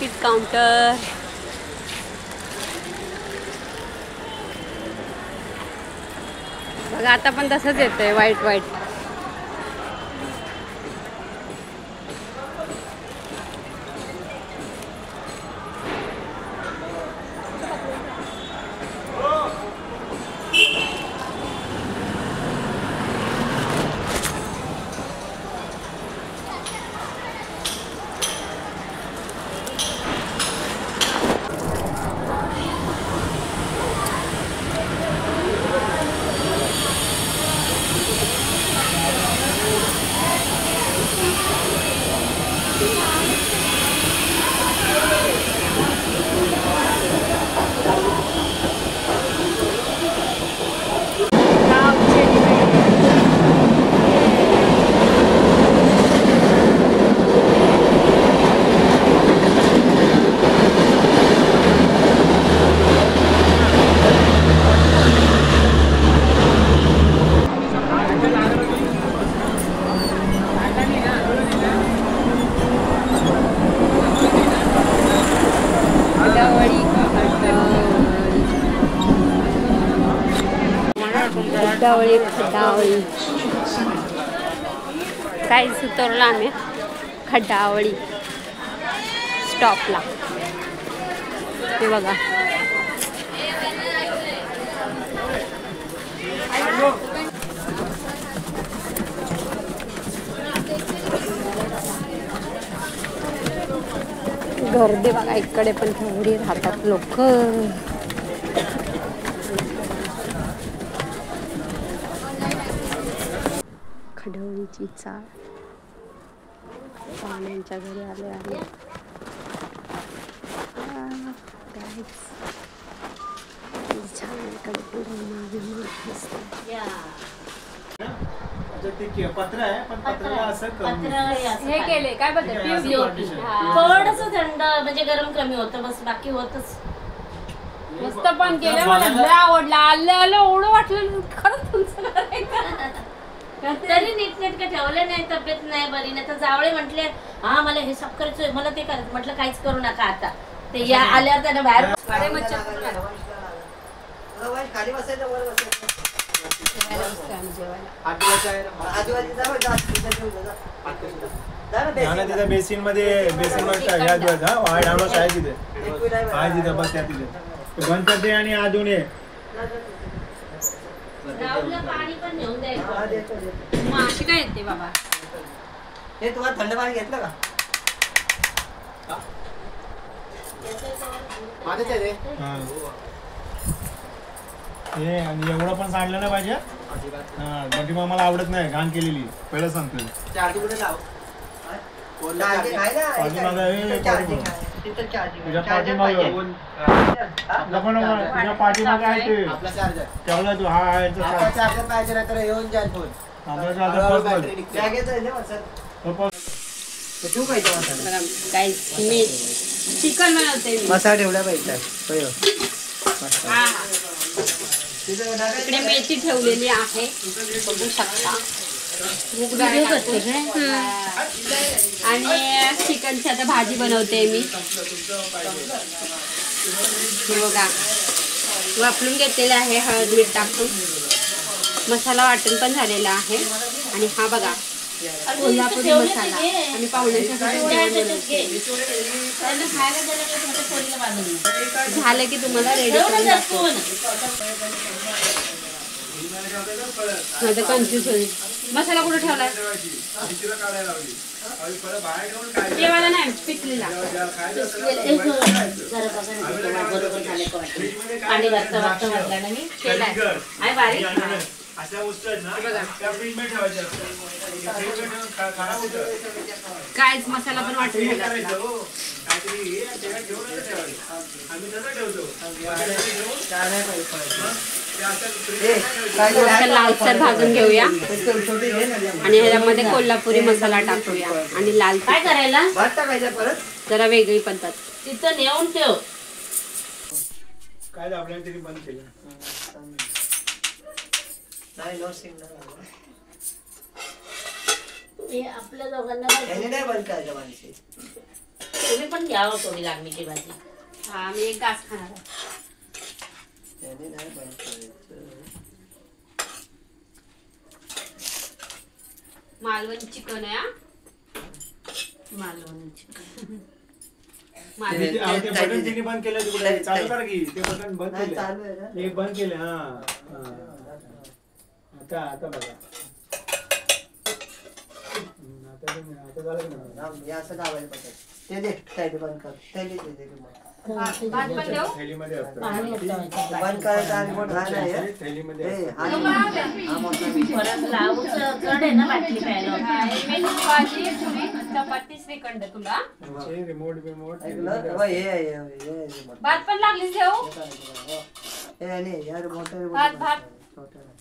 Ticket counter. बघा आता पण तसंच येतंय व्हाईट व्हाईट. खड्डावळी खड्डावळी काहीच उतरलो आम्ही खड्डावळी स्टॉपला. ते बघा गर्दी बघा. इकडे पण केवढी राहतात लोक. खडवळीची चाळ पाहुण्यांच्या घरी आले आहे. छान इकडे हे केले काय बघ थोडस थंड म्हणजे गरम कमी होतं बस बाकी होतच मस्त. पण केलं मला आवडलं. आलं आलं एवढं वाटलं खरंच तुमचं तरी नीटनेटकं ठेवलं नाही. तब्येत नाही बरी नाही तर जावळे म्हटले हा मला हे सब करायचंय मला ते करायचं. म्हटलं काहीच करू नका आता. ते या आल्यावर त्यांना बाहेर खाली बसायचं वर बसायचं. बेसिन मध्ये बस त्या तिथे बंद करते आणि आधून ये. पाणी पण घेऊन द्यायचं. माशी काय येते बाबा. हे तुम्हाला थंड पाणी घेतलं का? हे आणि एवढं पण सांडलं नाही पाहिजे. म्हणजे मग मला आवडत नाही घाण केलेली. पहिलं सांगतो. पाठीमागे आहे ते ठेवला तू. हा चार्जर पाहिजे नाही तर येऊन जाईल फोन. चिकन बनवते मसाला ठेवला पाहिजे. इकडे मेथी ठेवलेली आहे बघू शकता. आणि चिकनची आता भाजी बनवते मी. हे बघा वापरून घेतलेलं आहे हळद मीठ टाकून. मसाला वाटण पण झालेला आहे. आणि हा बघा कोल्हापुरी मसाला. आणि पाहुण्यांसाठी झालं की तुम्हाला रेडी करून दाखवू. माझं कन्फ्युज होईल. मसाला कुठे ठेवलाय? जेवायला नाही पिकलेला. पाणी वाजता वाजता वाजला ना मी केलाय आहे बारीक. कायच मसाला पण वाटून लालसर भाजून घेऊया. आणि ह्याच्यामध्ये कोल्हापुरी मसाला टाकूया. आणि लाल काय करायला जरा वेगळी पद्धत. तिथं नेऊन ठेव. काय आपल्याला तरी बंद केलं. आपल्या दोघांना बंद करायचं माणसे. तुम्ही पण घ्यावं थोडी लांबीची भाजी. हा मी एक घास खाणार आहे. त्याने नाही बंद करायचं. मालवणी चिकन आहे हा. मालवणी चिकन. मालवणी ते बटन तिने बंद केलं तिकडे चालू कर की ते बटन बंद नाही केलं चालू आहे ना. एक बंद केले हा आता बघा आता झालं की नाही? हे असं लावायला पाहिजे. ते दे साईड बंद कर. ते दे, ते दे मला. भात पण देऊ. थैलीमध्ये असतं पाणी होतं. बंद करायचं आणि मोठं हा नाही आहे. थैलीमध्ये हे, असतं. हा मोठा. परत लावूचं कड आहे ना बाटली प्यायला. मेथी भाजी पुरी चपाती श्रीखंड तुला. त्यांचे रिमोट बिमोट ऐकलं? बाबा, हे आहे, हे आहे, हे आहे मोठं. भात पण लागलीच देऊ. हे नाही, यार मोठं भात, भात. छोटं नाही.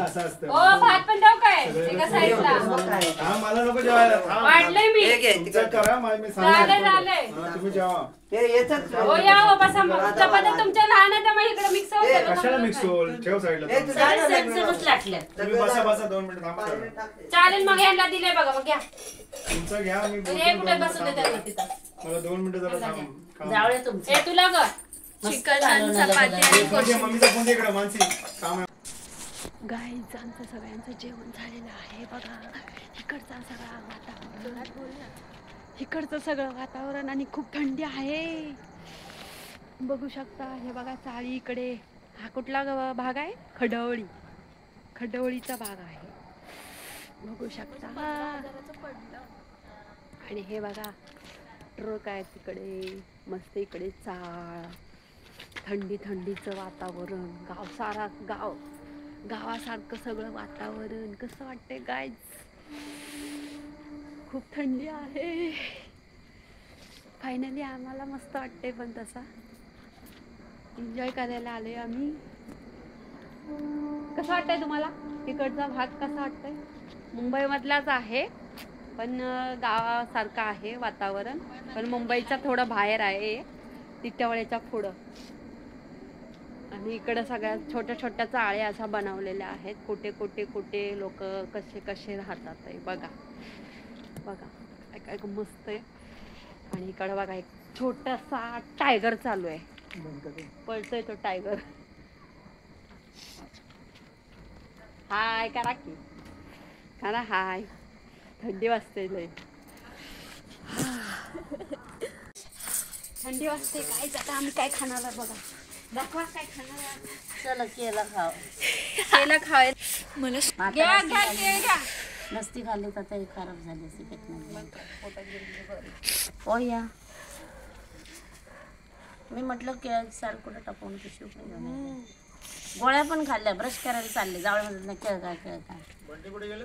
असं असतं ओ भात पण देऊ काय एका साईडला. मग काय? हा मला नको जेवायला थांब. वाढलंय मी. हे घे, तुमचं तिकडं. करा मी झालंय, झालंय. हा, तुम्ही जेवा हे याचंच. हो या हो बसा मग. चपात्या तुमच्या लहान आहे त्यामुळे इकडे मिक्स होतं. कशाला मिक्स होल ठेव साईडला हे तुझं सगळे सेमसेमच लाटल्या. तुम्ही बसा बसा 2 मिनिट थांबा जरा. चालेल मग यांना दिले बघा मग घ्या. तुमचं घ्या मी बोलतो हे कुठे 2 मिनिट बसू दे थांबा. त्यांना तिथं. मला 2 मिनिटं जरा थांब काम. जावळे तुमचे. हे तुला ग मस्त चिकन कालवण आलं चपाती बघा. आणि म्हणजे मम्मीचा फोन दे इकडे मानसी काम आहे. गाईज आमचं सगळ्यांचं जेवण झालेलं आहे बघा. इकडचा सगळा वातावरण, इकडचं सगळं वातावरण आणि खूप थंडी आहे बघू शकता. हे बघा चाळी इकडे. हा कुठला भाग आहे? खडवळी. खडवळीचा भाग आहे बघू शकता. आणि हे बघा ट्रक आहे तिकडे. मस्त इकडे चाळ. थंडी थंडीचं वातावरण. गाव सारा गावासारखं सगळं वातावरण. कसं वाटतंय गाईज? खूप थंडी आहे. फायनली आम्हाला मस्त वाटते पण तसा एन्जॉय करायला आले आम्ही. कसं वाटतंय तुम्हाला? इकडचा भाग कसा वाटतंय? मुंबईमधलाच आहे पण गावासारखं आहे वातावरण. पण मुंबईच्या थोडं बाहेर आहे टिटवाळ्याच्या पुढं. आणि इकडं सगळ्या छोट्या छोट्या चाळ्या अशा बनवलेल्या आहेत. कुठे लोक कसे राहतात आहे बघा बघा. काय मस्त आहे. आणि इकडं बघा एक छोटासा टायगर चालू आहे. पळतोय तो टायगर. हाय करा की करा हाय. थंडी वाजते लय. थंडी वाजते. काय आता आम्ही काय खाणार आहे बघा. दाखवा काय खाणार आहे. चला केला खाव. केलं खायला मला घ्या घ्या घ्या घ्या. नसती खाल्ली तर तरी खराब झाली असती पेटणार. हो या. मी म्हटलं की साल कुठं टाकून पिशवी गोळ्या पण खाल्ल्या. ब्रश करायला चालले जावळ काय बंटी कुठे गेलं?